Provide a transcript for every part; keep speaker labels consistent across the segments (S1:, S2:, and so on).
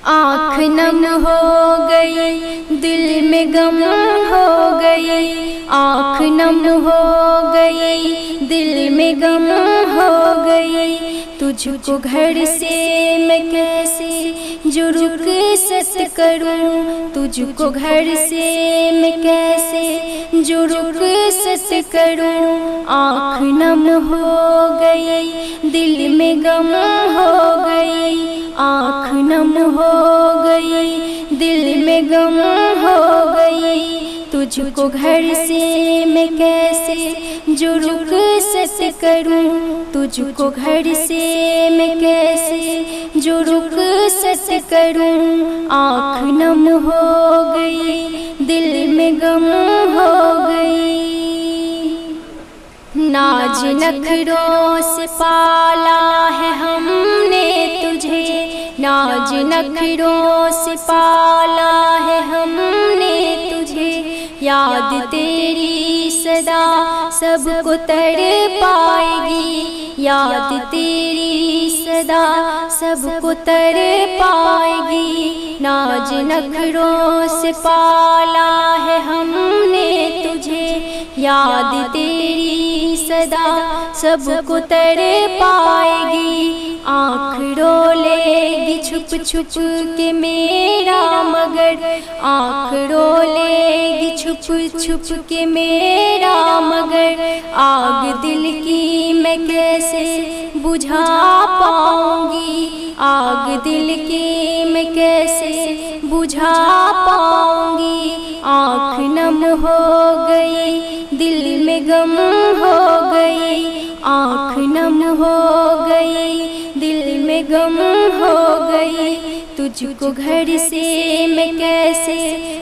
S1: आँख नम हो गई, दिल में गम हो गई। आँख नम हो गई, दिल में गम हो गई। तुझको घर से मैं कैसे जो रुखसत करूं, तुझको घर से मैं कैसे जो रुखसत करूं। आँख नम हो गई, दिल में गम हो गई। आँख नम हो गई, दिल में गम हो गई। तुझको घर से मैं कैसे जो रुखसत करूं, तुझको घर से मैं कैसे जो रुखसत करूं। आँख नम हो गई, दिल में गम हो गई। नाज नखरों से पाला है हमने तुझे, नाज नखरों से पाला है हमने तुझे। याद तेरी सदा सबको तड़पाएगी, याद तेरी सदा सबको तड़पाएगी। नाज नखरों से पाला है हमने तुझे, याद तेरी सदा सबको तड़पाएगी। आँख रोलेगी छुप छुप के मेरा मगर, आँख रोलेगी छुप छुप के मेरा मगर। आग दिल की मैं कैसे बुझा पाऊंगी, आग दिल की मैं कैसे बुझा पाऊंगी। आँख नम हो गई, दिल में गम हो गई। आँख नम हो गई, दिल में गम हो गई। तुझको घर से मैं कैसे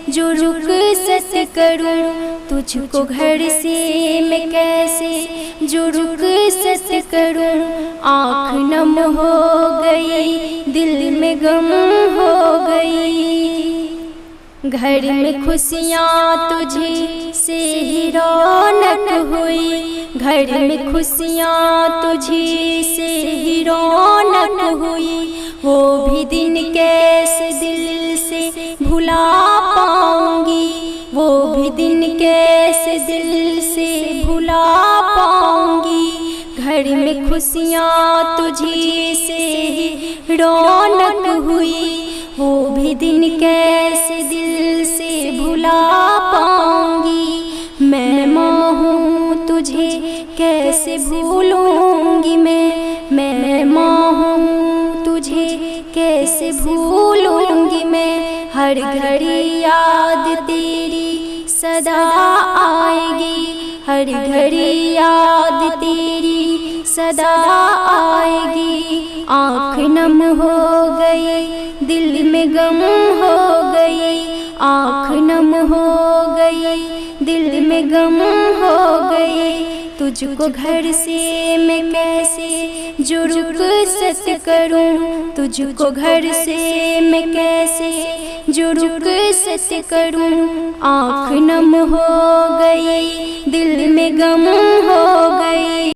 S1: जो रुखसत करूं, तुझको घर से मैं कैसे जो रुखसत करूं। आँख नम हो गई, दिल में गम हो गई। घर में खुशियाँ तुझी से ही रौनक हुई, घर में खुशियाँ तुझी से ही रौनक हुई। वो भी दिन कैसे दिल से भुला पाऊंगी, वो भी दिन कैसे दिल से भुला पाऊंगी। घर में खुशियाँ तुझी से ही रौनक हुई, वो भी दिन कैसे दिल से भुला पाऊंगी। मैं माँ हूँ तुझे कैसे भूलूंगी मैं माँ हूँ तुझे कैसे भूलूंगी मैं। हर घड़ी याद तेरी सदा आएगी, हर घड़ी याद तेरी सदा आएगी। आँख नम हो गई, दिल में गम हो गई। आँख नम हो गई, दिल में गम हो गई। तुझको घर से मैं कैसे जो रुखसत करूं, तुझको घर से मैं कैसे जो रुखसत करूं। आँख नम हो गई, दिल में गम हो गई।